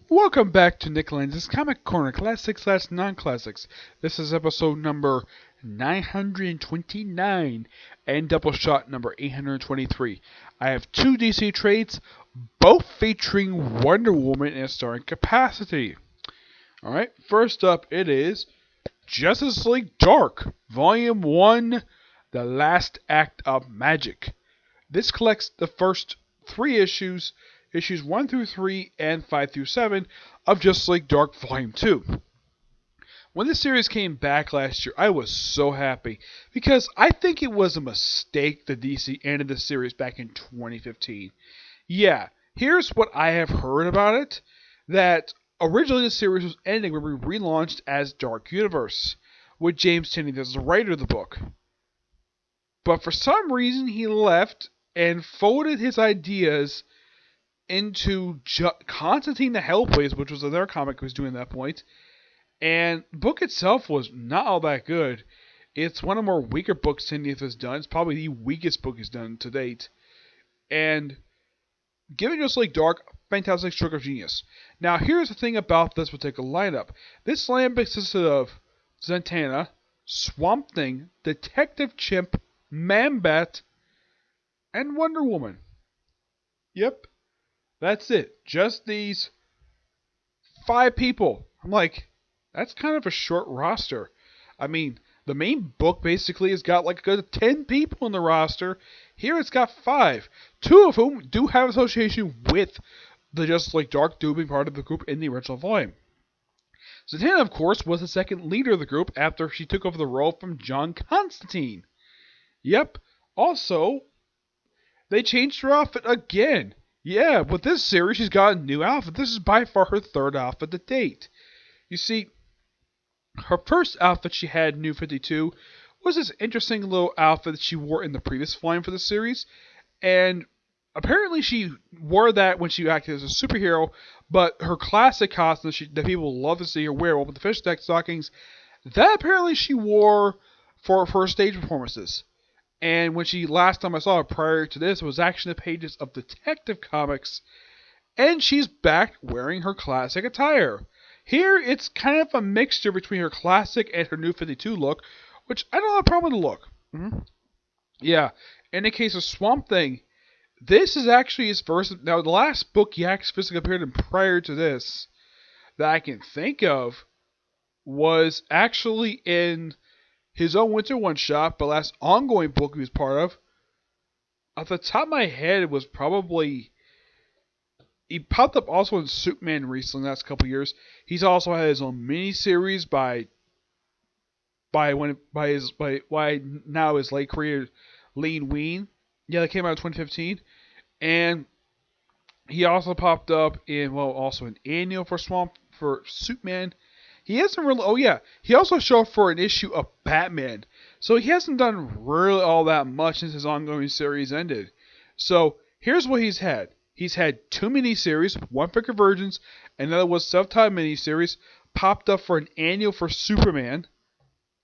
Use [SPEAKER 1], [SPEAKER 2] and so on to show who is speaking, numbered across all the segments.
[SPEAKER 1] Welcome back to Nick Lenz's Comic Corner, Classics/Non-Classics. This is episode number 929 and Doubleshot number 823. I have two DC trades, both featuring Wonder Woman in a starring capacity. Alright, first up it is Justice League Dark, Volume 1, The Last Act of Magic. This collects the first three issues 1 through 3 and 5 through 7 of Justice League Dark Volume 2. When this series came back last year, I was so happy because I think it was a mistake that DC ended the series back in 2015. Yeah, here's what I have heard about it, that originally the series was ending when we relaunched as Dark Universe, with James Tynion as the writer of the book. But for some reason he left and folded his ideas into Constantine the Hellblazer, which was another comic he was doing at that point. And the book itself was not all that good. It's one of the more weaker books Tynion has done. It's probably the weakest book he's done to date. And giving us like Dark, fantastic stroke of genius. Now here's the thing about this particular lineup. This lineup consisted of Zatanna, Swamp Thing, Detective Chimp, Man-Bat, and Wonder Woman. Yep. That's it. Just these 5 people. I'm like, that's kind of a short roster. I mean, the main book basically has got like a good 10 people in the roster. Here it's got 5. 2 of whom do have association with the Justice League Dark, do being part of the group in the original volume. Zatanna, of course, was the second leader of the group after she took over the role from John Constantine. Yep. Also, they changed her outfit again. Yeah, with this series, she's got a new outfit. This is by far her third outfit to date. You see, her first outfit she had, New 52, was this interesting little outfit that she wore in the previous volume for the series. And apparently she wore that when she acted as a superhero, but her classic costume that people love to see her wear, with the fishnet stockings, that apparently she wore for her stage performances. And when last time I saw her prior to this was actually the pages of Detective Comics, and she's back wearing her classic attire. Here it's kind of a mixture between her classic and her New 52 look, which I don't have a problem with the look. Yeah, in the case of Swamp Thing, this is actually his first. Now the last book he actually physically appeared in prior to this that I can think of was actually in his own Winter one-shot, but last ongoing book he was part of. Off the top of my head, it was probably... He popped up also in Superman recently, in the last couple of years. He's also had his own mini-series by now his late creator, Lean Ween. Yeah, that came out in 2015. And he also popped up in, also an annual for Superman. He hasn't really... Oh, yeah. He also showed up for an issue of Batman. So he hasn't done really all that much since his ongoing series ended. So here's what he's had. He's had 2 miniseries, one for Convergence, another was self-titled miniseries, popped up for an annual for Superman,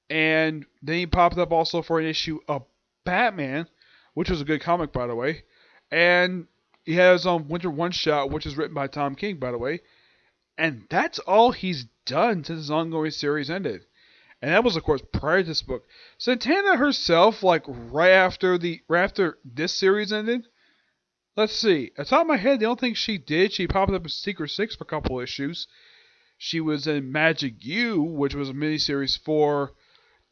[SPEAKER 1] and then he popped up also for an issue of Batman, which was a good comic, by the way. And he has Winter one-shot, which is written by Tom King, by the way. And that's all he's done since his ongoing series ended. And that was, of course, prior to this book. Zatanna herself, like, right after this series ended, let's see. At the top of my head, the only thing she did, she popped up in Secret 6 for a couple issues. She was in Magic U, which was a miniseries for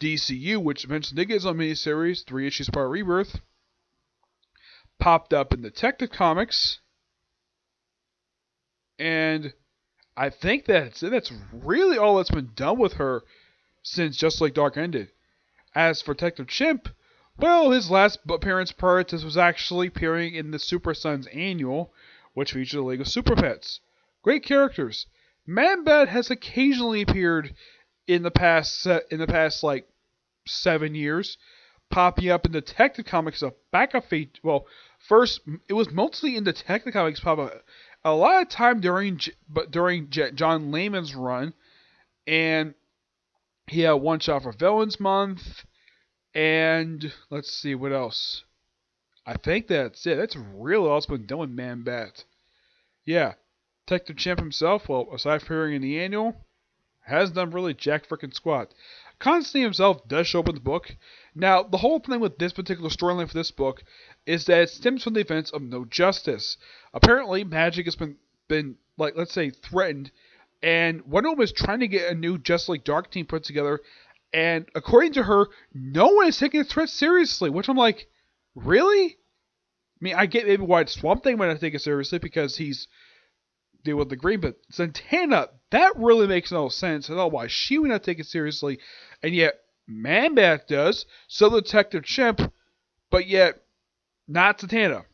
[SPEAKER 1] DCU, which eventually did get its own miniseries, 3 issues part of Rebirth. Popped up in Detective Comics. And I think that's it. That's really all that's been done with her since Justice League Dark ended. As for Detective Chimp, well, his last appearance prior to this was actually appearing in the Super Sons annual, which featured a League of Super Pets. Great characters. Man-Bat has occasionally appeared in the past like 7 years, popping up in Detective Comics as a backup feature. Well, first it was mostly in Detective Comics, probably a lot of time during John Layman's run, and he had one shot for Villains Month, and let's see what else. I think that's it. That's really all that's been done with Man-Bat. Yeah. Detective Chimp himself, well, aside from appearing in the annual, has done really jack frickin' squat. Constantine himself does show up in the book. Now, the whole thing with this particular storyline for this book is that it stems from the events of No Justice. Apparently, magic has been like, let's say, threatened, and Wonder Woman is trying to get a new Justice League Dark team put together, and according to her, no one is taking the threat seriously, which I'm like, really? I mean, I get maybe why Swamp Thing might not take it seriously because he's deal with the green, but Zatanna, that really makes no sense at all why she would not take it seriously, and yet Man-Bat does, so the Detective Chimp, but yet not Zatanna.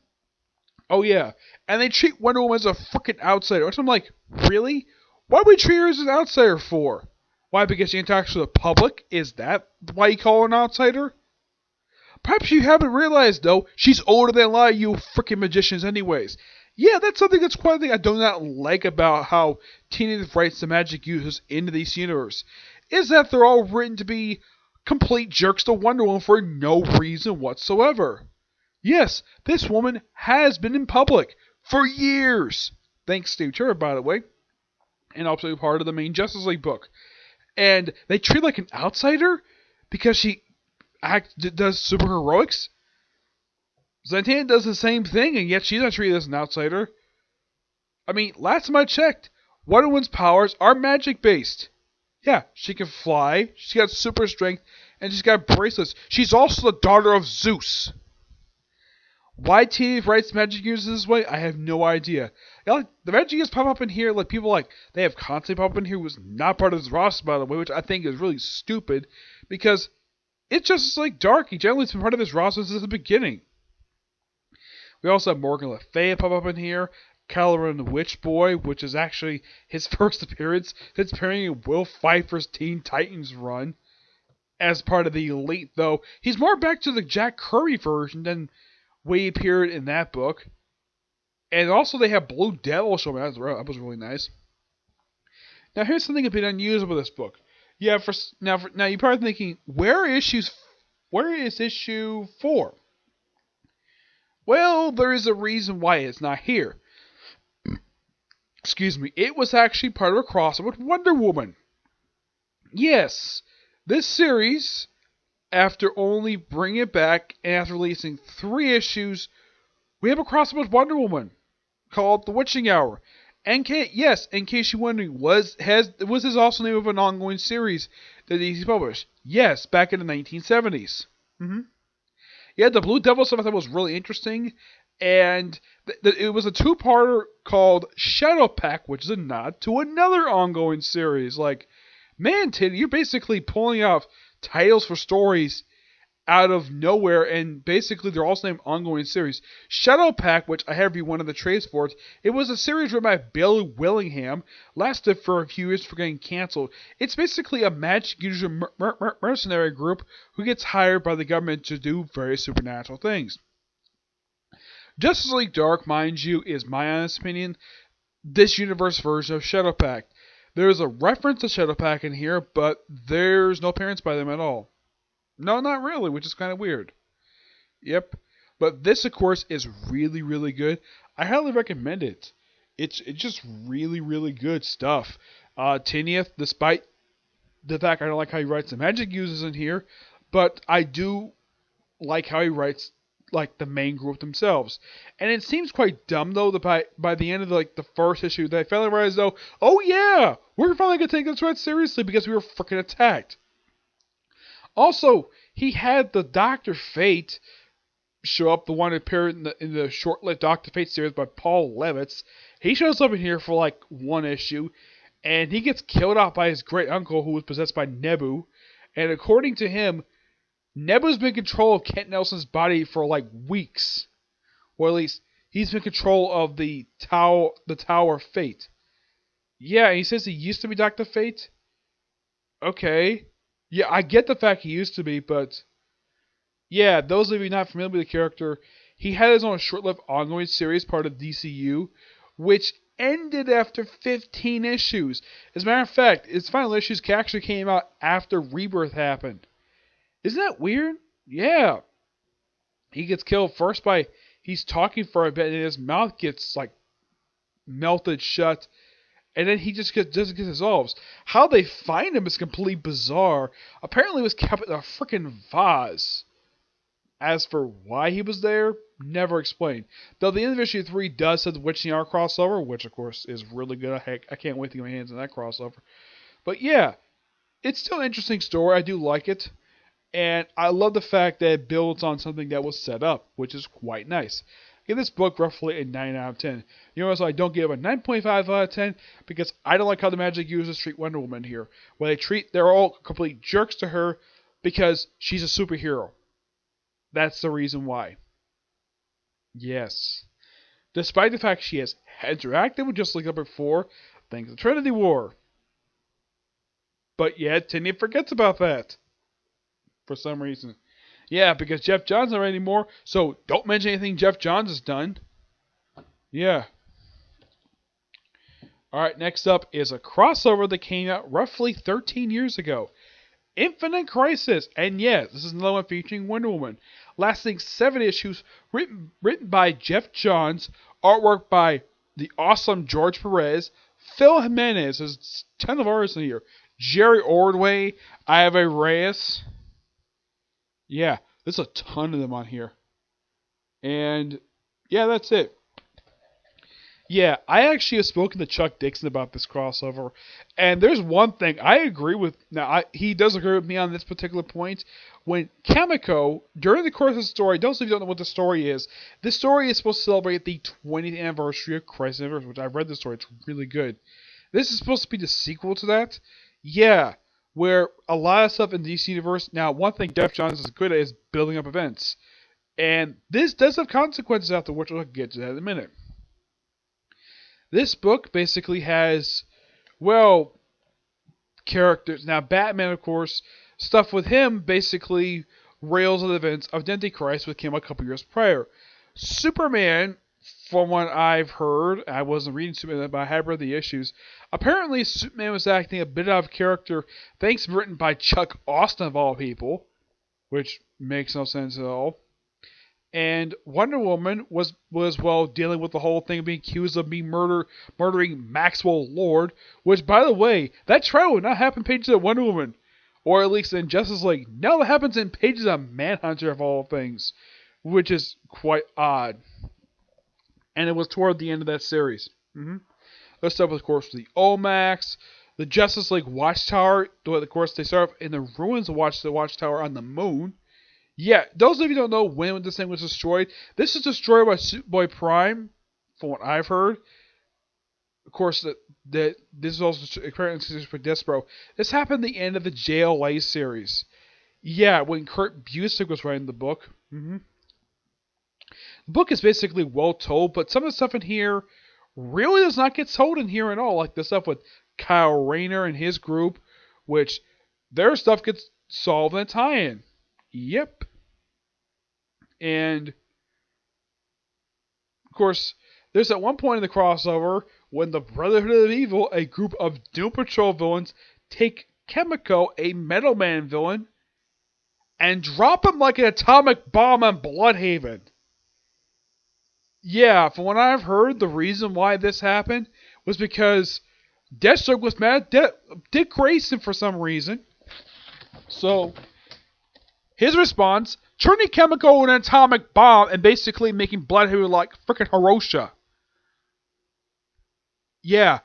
[SPEAKER 1] Oh yeah, and they treat Wonder Woman as a freaking outsider, which I'm like, really? Why would we treat her as an outsider for? Why, because she interacts with the public? Is that why you call her an outsider? Perhaps you haven't realized, though, she's older than a lot of you freaking magicians anyways. Yeah, that's something that's quite a thing I do not like about how Teenage writes the magic users into this universe, is that they're all written to be complete jerks to Wonder Woman for no reason whatsoever. Yes, this woman has been in public for years, thanks to her, by the way, and also part of the main Justice League book. And they treat her like an outsider because she does superheroics? Zatanna does the same thing, and yet she's not treated as an outsider. I mean, last time I checked, Wonder Woman's powers are magic-based. Yeah, she can fly, she's got super strength, and she's got bracelets. She's also the daughter of Zeus. Why TV writes magic users this way, I have no idea. You know, like, the magic users pop up in here, like people like, they have Constantine pop up in here, who's not part of this roster, by the way, which I think is really stupid, because it's just like Dark. He generally has been part of this roster since the beginning. We also have Morgan Le Fay pop up in here. Caloran the Witch Boy, which is actually his first appearance since appearing in Will Pfeiffer's Teen Titans run. As part of the Elite, though, he's more back to the Jack Kirby version than when he appeared in that book. And also they have Blue Devil show up. That was really nice. Now here's something a bit unusual with this book. Yeah, now you're probably thinking, where is issue 4? Well, there is a reason why it's not here. Excuse me. It was actually part of a crossover with Wonder Woman. Yes, this series, after only bringing it back and after releasing 3 issues, we have a crossover with Wonder Woman called The Witching Hour. In case you're wondering, was this also the name of an ongoing series that DC published? Yes, back in the 1970s. Yeah, the Blue Devil stuff I thought was really interesting, and it was a 2-parter called Shadow Pack, which is a nod to another ongoing series. Like, man, Tiddy, you're basically pulling off titles for stories out of nowhere, and basically they're also named ongoing series. Shadow Pack, which I have reviewed one of the trades for it was a series written by Bill Willingham, lasted for a few years before getting canceled. It's basically a magic user mercenary group who gets hired by the government to do various supernatural things. Justice League Dark, mind you, is my honest opinion, this universe version of Shadow Pack. There's a reference to Shadow Pack in here, but there's no appearance by them at all. No, not really, which is kind of weird. Yep. But this, of course, is really, really good. I highly recommend it. It's just really, really good stuff. Tinieth, despite the fact I don't like how he writes the magic users in here, but I do like how he writes like the main group themselves. And it seems quite dumb, though, that by the end of the first issue, they finally realized, though, oh yeah, we're finally going to take this threat seriously because we were freaking attacked. Also, he had the Dr. Fate show up, the one that appeared in the short-lived Dr. Fate series by Paul Levitz. He shows up in here for like 1 issue, and he gets killed off by his great uncle who was possessed by Nebu. And according to him, Nebu's been in control of Kent Nelson's body for like weeks. Or at least, he's been in control of the Tower of Fate. Yeah, he says he used to be Dr. Fate. Okay. Yeah, I get the fact he used to be, but yeah, those of you not familiar with the character, he had his own short-lived ongoing series, part of DCU, which ended after 15 issues. As a matter of fact, its final issues actually came out after Rebirth happened. Isn't that weird? Yeah. He gets killed first he's talking for a bit, and his mouth gets, like, melted shut, and then he just doesn't get dissolves. How they find him is completely bizarre. Apparently, it was kept in a freaking vase. As for why he was there, never explained. Though the end of issue 3 does have the Witch and the Hour crossover, which of course is really good. I can't wait to get my hands on that crossover. But yeah, it's still an interesting story. I do like it. And I love the fact that it builds on something that was set up, which is quite nice. I give this book roughly a 9 out of 10. You know, so I don't give a 9.5 out of 10 because I don't like how the Magic users treat Wonder Woman here. Where they're all complete jerks to her because she's a superhero. That's the reason why. Yes. Despite the fact she has interacted with Justice League number 4, thanks to Trinity War. But yet, Tiny forgets about that. For some reason. Yeah, because Jeff Johns not anymore, so don't mention anything Jeff Johns has done. Yeah. Alright, next up is a crossover that came out roughly 13 years ago. Infinite Crisis. And yes, this is another one featuring Wonder Woman. Lasting 7 issues, written by Jeff Johns, artwork by the awesome George Perez, Phil Jimenez, there's a ton of artists in here, Jerry Ordway, Ivy Reyes. Yeah, there's a ton of them on here. And yeah, that's it. Yeah, I actually have spoken to Chuck Dixon about this crossover, and there's one thing I agree with. Now, he does agree with me on this particular point. When Kamiko, during the course of the story, those of you who don't know what the story is, this story is supposed to celebrate the 20th anniversary of Crisis on Infinite Earths, which I've read the story, it's really good. This is supposed to be the sequel to that. Yeah, where a lot of stuff in the DC Universe, now one thing Jeff Johns is good at is building up events. And this does have consequences after which we'll get to that in a minute. This book basically has, well, characters. Now, Batman, of course, stuff with him basically rails on the events of Antichrist, which came out a couple years prior. Superman, from what I've heard, I wasn't reading Superman, but I have read the issues. Apparently, Superman was acting a bit out of character, thanks to written by Chuck Austin, of all people, which makes no sense at all. And Wonder Woman was well dealing with the whole thing of being accused of murdering Maxwell Lord, which, by the way, that trial would not happen in pages of Wonder Woman, or at least in Justice League. No, it happens in pages of Manhunter of all things, which is quite odd. And it was toward the end of that series. Let's start with, of course, the Omax, the Justice League Watchtower. Of course, they start in the ruins of the Watchtower on the moon. Yeah, those of you who don't know when this thing was destroyed, this was destroyed by Superboy Prime, from what I've heard. Of course, this is also apparently for Despero. This happened at the end of the JLA series. Yeah, when Kurt Busiek was writing the book. The book is basically well told, but some of the stuff in here really does not get told in here at all. Like the stuff with Kyle Rayner and his group, which their stuff gets solved in a tie-in. Yep. And, of course, there's at one point in the crossover when the Brotherhood of Evil, a group of Doom Patrol villains, take Kamiko, a Metal Man villain, and drop him like an atomic bomb on Bloodhaven. Yeah, from what I've heard, the reason why this happened was because Deathstroke was mad at Dick Grayson for some reason. So, his response, turning Kamiko into an atomic bomb and basically making Bloodhaven like frickin' Hiroshima. Yeah,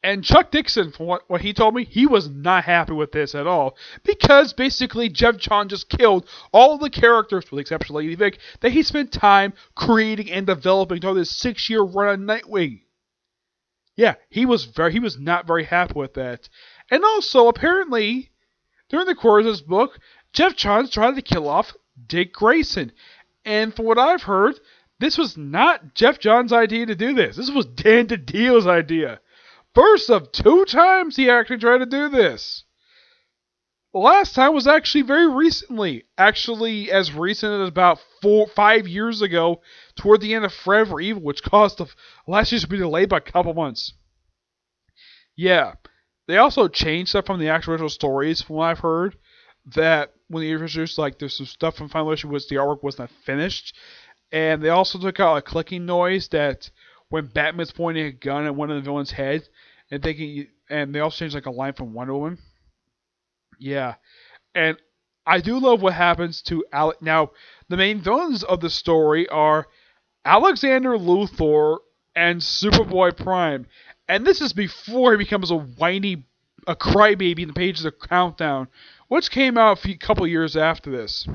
[SPEAKER 1] and Chuck Dixon, from what he told me, he was not happy with this at all. Because basically Jeff Johns just killed all the characters, with the exception of Lady Vic, that he spent time creating and developing during this 6-year run on Nightwing. Yeah, he was not very happy with that. And also, apparently, during the course of this book, Jeff Johns tried to kill off Dick Grayson. And from what I've heard, this was not Jeff Johns' idea to do this. This was Dan DiDio's idea. First of 2 times he actually tried to do this. The last time was actually very recently. Actually, as recent as about 5 years ago, toward the end of Forever Evil, which caused the last issue to be delayed by a couple months. Yeah. They also changed stuff from the actual original stories, from what I've heard. That when they introduced, like, there's some stuff from Final Issue which the artwork was not finished. And they also took out a clicking noise that when Batman's pointing a gun at one of the villains' head and thinking, and they also changed like a line from Wonder Woman. Yeah, and I do love what happens to Alec. Now, the main villains of the story are Alexander Luthor and Superboy Prime, and this is before he becomes a crybaby in the pages of Countdown, which came out a couple years after this.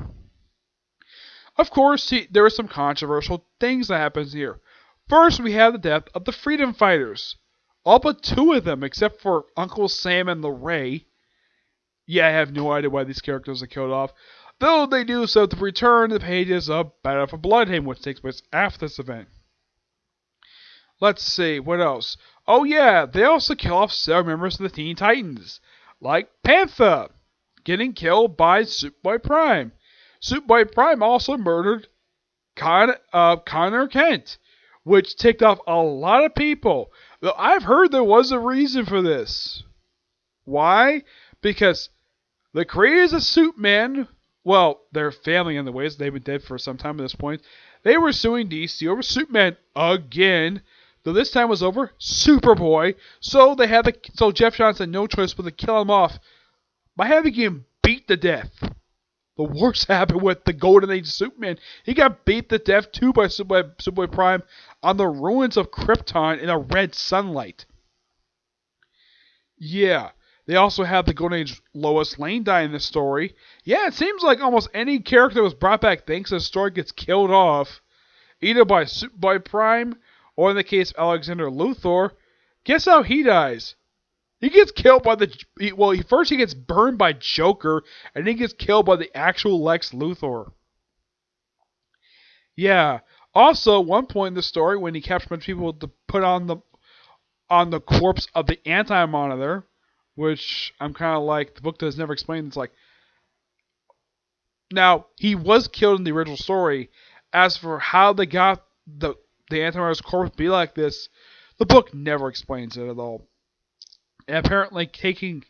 [SPEAKER 1] Of course, there are some controversial things that happens here. First, we have the death of the Freedom Fighters. All but 2 of them, except for Uncle Sam and the Ray. Yeah, I have no idea why these characters are killed off, though they do so to return to the pages of Battle for Bloodhaven, which takes place after this event. Let's see, what else? Oh yeah, they also kill off several members of the Teen Titans, like Panther, getting killed by Superboy Prime. Superboy Prime also murdered Connor Kent, which ticked off a lot of people. Though I've heard there was a reason for this. Why? Because the creators of Superman, well, their family in the ways, they've been dead for some time at this point, they were suing DC over Superman again. Though this time was over Superboy, so Jeff Johns had no choice but to kill him off by having him beat to death. The worst happened with the Golden Age Superman. He got beat to death too by Superboy Prime on the ruins of Krypton in a red sunlight. Yeah, they also have the Golden Age Lois Lane die in this story. Yeah, it seems like almost any character that was brought back thanks to the story gets killed off, either by Superboy Prime or in the case of Alexander Luthor. Guess how he dies? He gets killed by first he gets burned by Joker, and then he gets killed by the actual Lex Luthor. Yeah. Also, one point in the story when he captured a bunch of people to put on the corpse of the Anti-Monitor, which I'm kind of like, the book does never explain. It's like, now he was killed in the original story. As for how they got the Anti-Monitor's corpse to be like this, the book never explains it at all. And apparently taking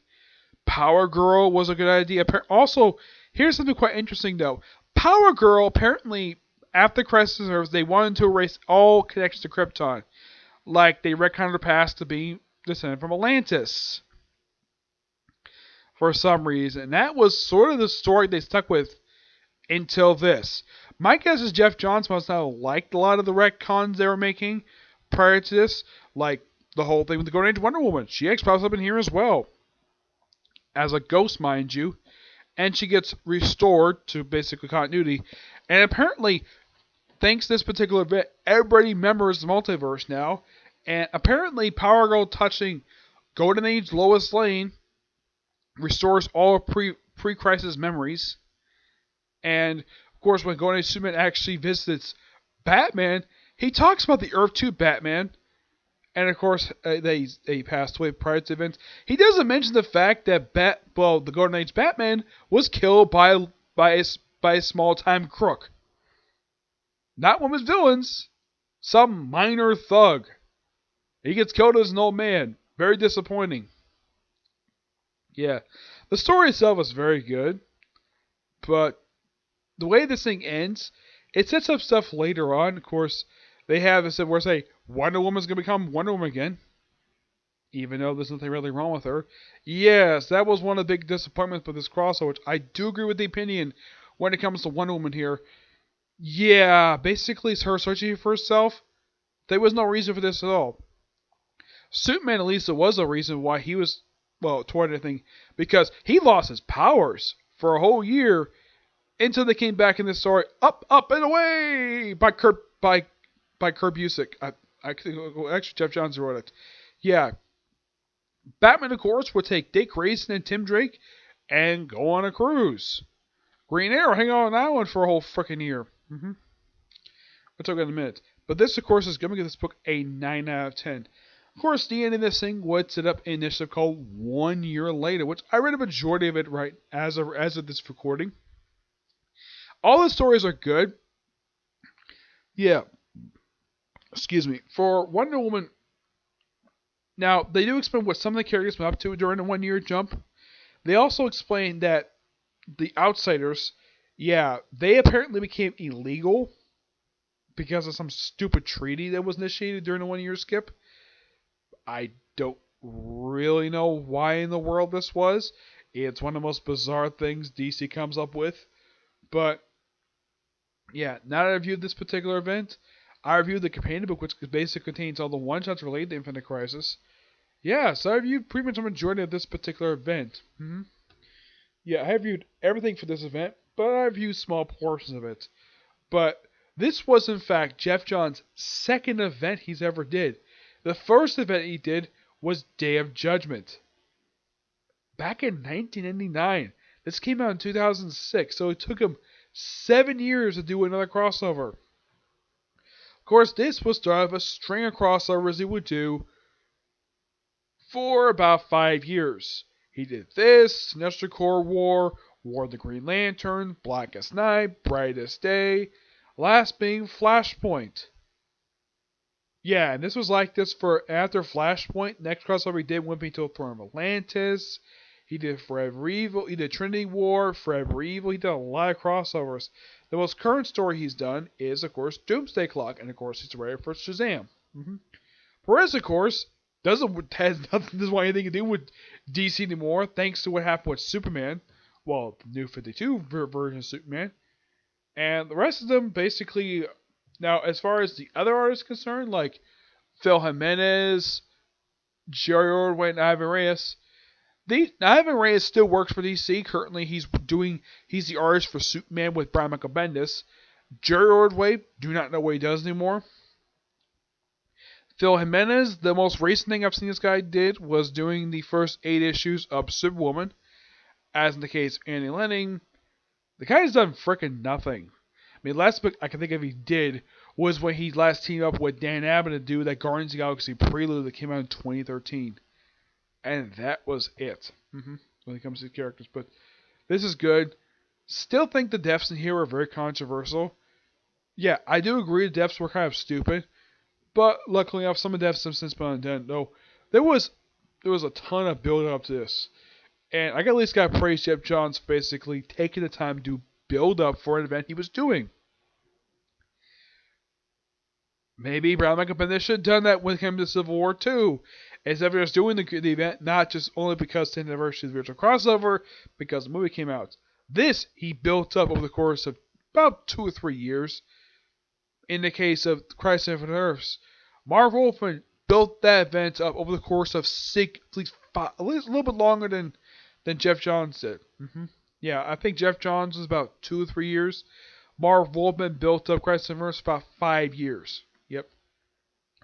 [SPEAKER 1] Power Girl was a good idea. Also, here's something quite interesting though. Power Girl, apparently, after Crisis on Earth, they wanted to erase all connections to Krypton. Like, they retconned her past to be descended from Atlantis. For some reason. And that was sort of the story they stuck with until this. My guess is Jeff Johns must have liked a lot of the retcons they were making prior to this. Like, the whole thing with the Golden Age Wonder Woman. She pops up in here as well. As a ghost, mind you. And she gets restored to basically continuity. And apparently, thanks to this particular event, everybody remembers the multiverse now. And apparently, Power Girl touching Golden Age Lois Lane restores all pre-crisis memories. And, of course, when Golden Age Superman actually visits Batman, he talks about the Earth 2 Batman. And of course, they passed away prior to events. He doesn't mention the fact that the Golden Age Batman was killed by a small-time crook. Not one of his villains. Some minor thug. He gets killed as an old man. Very disappointing. Yeah. The story itself is very good. But the way this thing ends, it sets up stuff later on. Of course, they have it where say Wonder Woman's going to become Wonder Woman again. Even though there's nothing really wrong with her. Yes, that was one of the big disappointments with this crossover, which I do agree with the opinion when it comes to Wonder Woman here. Yeah, basically it's her searching for herself. There was no reason for this at all. Superman, at least, there was a reason why he was, toward anything. Because he lost his powers for a whole year until they came back in this story. Up, up, and away! By Kurt Busiek. Actually, Jeff Johns wrote it. Yeah. Batman, of course, would take Dick Grayson and Tim Drake and go on a cruise. Green Arrow hang on an island for a whole frickin' year. We'll talk about it in a minute. But this, of course, is going to give this book a 9 out of 10. Of course, the end of this thing would set up an initiative called 1 Year Later, which I read a majority of it right as of this recording. All the stories are good. Yeah. Excuse me. For Wonder Woman, now, they do explain what some of the characters went up to during the 1 year jump. They also explain that the Outsiders, they apparently became illegal because of some stupid treaty that was initiated during the 1 year skip. I don't really know why in the world this was. It's one of the most bizarre things DC comes up with. But, yeah, now that I reviewed this particular event, I reviewed the companion book, which basically contains all the one-shots related to Infinite Crisis. Yeah, so I reviewed pretty much the majority of this particular event. Yeah, I reviewed everything for this event, but I reviewed small portions of it. But this was, in fact, Jeff Johns' second event he's ever did. The first event he did was Day of Judgment. Back in 1999. This came out in 2006, so it took him 7 years to do another crossover. Of course, this was start of a string of crossovers he would do for about 5 years. He did this, Sinestro Corps War, War of the Green Lantern, Blackest Night, Brightest Day, last being Flashpoint. Yeah, and this was like this for after Flashpoint. Next crossover he did went into Throne of Atlantis. He did Forever Evil. He did Trinity War, Forever Evil. He did a lot of crossovers. The most current story he's done is, of course, Doomsday Clock, and of course he's ready for Shazam. Perez, of course, has nothing doesn't want anything to do with DC anymore, thanks to what happened with Superman. Well, the new 52 version of Superman. And the rest of them basically, now as far as the other artists concerned, like Phil Jimenez, Jerry Ordway, and Ivan Reyes, Ivan Reyes still works for DC. Currently, he's the artist for Superman with Brian Michael Bendis. Jerry Ordway, do not know what he does anymore. Phil Jimenez, the most recent thing I've seen this guy did was doing the first 8 issues of Superwoman. As in the case of Andy Lanning, the guy's done frickin' nothing. I mean, last book I can think of he did was when he last teamed up with Dan Abnett to do that Guardians of the Galaxy prelude that came out in 2013. And that was it. When it comes to characters. But this is good. Still think the deaths in here are very controversial. Yeah, I do agree the deaths were kind of stupid. But luckily enough, some of the deaths have since been undone. No, there was a ton of build up to this. And I at least got to praise Jeff Johns for basically taking the time to build up for an event he was doing. Maybe Brian Michael Bendis should have done that when it came to Civil War 2. Instead of just doing the event, not just only because 10th anniversary of the original crossover, because the movie came out. This he built up over the course of about 2 or 3 years. In the case of Crisis on Infinite Earths, Marv Wolfman built that event up over the course of at least a little bit longer than Jeff Johns did. Yeah, I think Jeff Johns was about 2 or 3 years. Marv Wolfman built up Crisis on Infinite Earths about 5 years. Yep.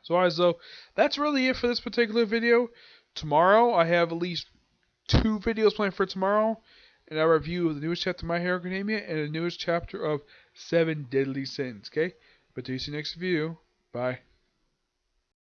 [SPEAKER 1] So as though that's really it for this particular video. Tomorrow I have at least 2 videos planned for tomorrow, and I'll review the newest chapter of My Hero Academia and the newest chapter of 7 Deadly Sins. Okay, but do you see you next video. Bye.